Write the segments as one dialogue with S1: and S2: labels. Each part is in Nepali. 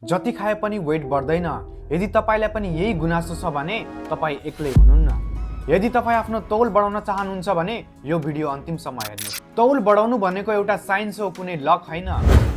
S1: जति खाए पनि वेट बढ्दैन। यदि तपाईलाई पनि यही गुनासो छ भने तपाई एक्लै हुनुहुन्न। यदि तपाई आफ्नो तौल बढाउन चाहनुहुन्छ भने यो भिडियो अन्तिमसम्म हेर्नुहोस्। तौल बढाउनु भनेको एउटा साइन्स हो, कुनै लक होइन।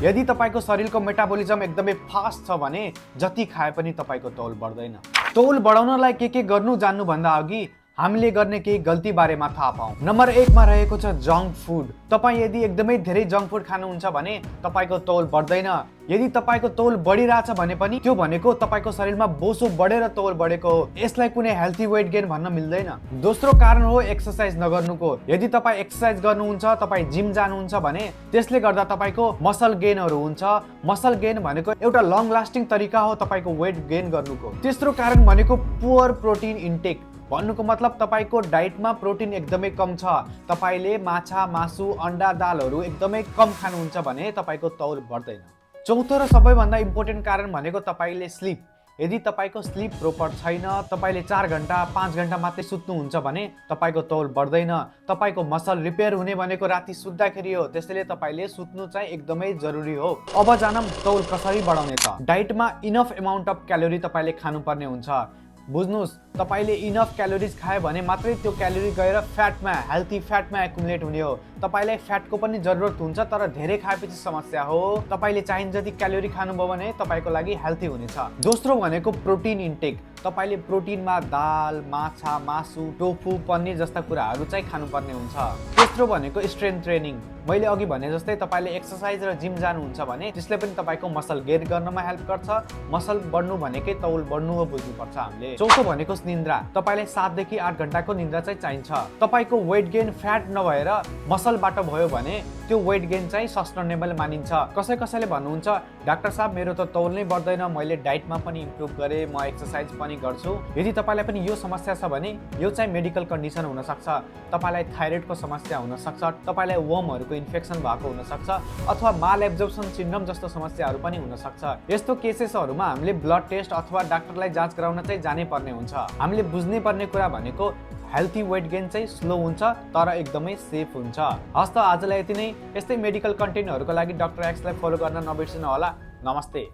S1: यदि तपाईको शरीरको मेटाबोलिजम एकदमै फास्ट छ भने जति खाए पनि तपाईको तौल बढ्दैन। तौल बढाउनलाई के गर्नु जान्नु भन्दा अघि हामीले गर्ने केही गल्ती बारेमा थाहा पाऊँ। नम्बर 1 मा रहेको छ जङ्क फुड। तपाई यदि एकदमै धेरै जङ्क फुड खानुहुन्छ भने तपाईको तौल बढ्दैन। यदि तपाईको तौल बढिरहेछ भने पनि त्यो भनेको तपाईको शरीरमा बोसो बढेर तौल बढेको हो। यसलाई कुनै हेल्थी वेट गेन भन्न मिल्दैन। दोस्रो कारण हो एक्सरसाइज नगर्नुको। यदि तपाई एक्सरसाइज गर्नुहुन्छ, तपाई जिम जानुहुन्छ भने त्यसले गर्दा तपाईको मसल गेनहरू हुन्छ। मसल गेन भनेको एउटा लङ लास्टिङ तरिका हो तपाईको वेट गेन गर्नुको। तेस्रो कारण भनेको पुअर प्रोटिन इन्टेक। भन्नुको मतलब तपाईको डाइटमा प्रोटिन एकदमै कम छ। तपाईले माछा, मासु, अन्डा, दालहरू एकदमै कम खानुहुन्छ भने तपाईको तौल बढ्दैन। चौथो र सबैभन्दा इम्पोर्टेन्ट कारण भनेको तपाईले स्लिप। यदि तपाईको स्लिप प्रोपर छैन, तपाईले 4 घण्टा 5 घण्टा मात्रै सुत्नुहुन्छ भने तपाईको तौल बढ्दैन। तपाईको मसल रिपेयर हुने भनेको राति सुत्दाखेरि हो। त्यसैले तपाईले सुत्नु चाहिँ एकदमै जरुरी हो। अब जानम तौल कसरी बढाउने त। डाइटमा इनफ अमाउन्ट अफ क्यालोरी तपाईले खानुपर्ने हुन्छ। बुझ्नुस्, तपाईले इनफ क्यालोरिज खाए भने मात्रै त्यो क्यालोरी गएर फ्याटमा, हेल्थी फ्याटमा एकुमुलेट हुने हो। तपाईलाई फ्याटको पनि जरुरत हुन्छ, तर धेरै खाएपछि समस्या हो। तपाईले चाहिने जति क्यालोरी खानुभयो भने तपाईको लागि हेल्थी हुनेछ। दोस्रो भनेको प्रोटिन इन्टेक। तपाईले प्रोटिनमा दाल, माछा, मासु, टोफु, पनिर जस्ता कुराहरू चाहिँ खानुपर्ने हुन्छ। तेस्रो भनेको स्ट्रेन्थ ट्रेनिङ। मैले अघि भने जस्तै तपाईले एक्सरसाइज र जिम जानुहुन्छ भने त्यसले पनि तपाईको मसल गेन गर्नमा हेल्प गर्छ। मसल बढ्नु भनेकै तौल बढ्नु हो, बुझ्नुपर्छ हामीले। चौथो भनेको निन्द्रा। तपाईलाई 7 देखि 8 घण्टाको निन्द्रा चाहिँ चाहिन्छ। तपाईको वेट गेन फ्याट नभएर मसलबाट भयो भने त्यो वेट गेन चाहिँ सस्टेनेबल मानिन्छ। कसैले भन्नुहुन्छ डाक्टर साहब मेरो त तौल नै बढ्दैन, मैले डाइटमा पनि इम्प्रुभ गरे, म एक्सरसाइज पनि गर्छु। यदि तपाईलाई पनि यो समस्या छ भने यो चाहिँ मेडिकल कन्डिसन हुन सक्छ। तपाईलाई थाइरोइडको समस्या हुन सक्छ, तपाईलाई वर्महरूको इन्फेक्सन भएको हुन सक्छ, अथवा माल एब्जर्प्सन सिन्ड्रोम जस्तो समस्याहरू पनि हुन सक्छ। यस्तो केसेसहरूमा हामीले ब्लड टेस्ट अथवा डाक्टरलाई जाँच गराउन चाहिँ जानै पर्ने हुन्छ। हामीले बुझ्नै पर्ने कुरा भनेको हेल्थी वेट गेन चाहिँ स्लो हुन्छ तर एकदमै सेफ हुन्छ। हस् त, आजलाई यति नै। यस्तै मेडिकल कन्टेन्टहरूको लागि डाक्टर एक्सलाई फलो गर्न नबिर्सनु होला। नमस्ते।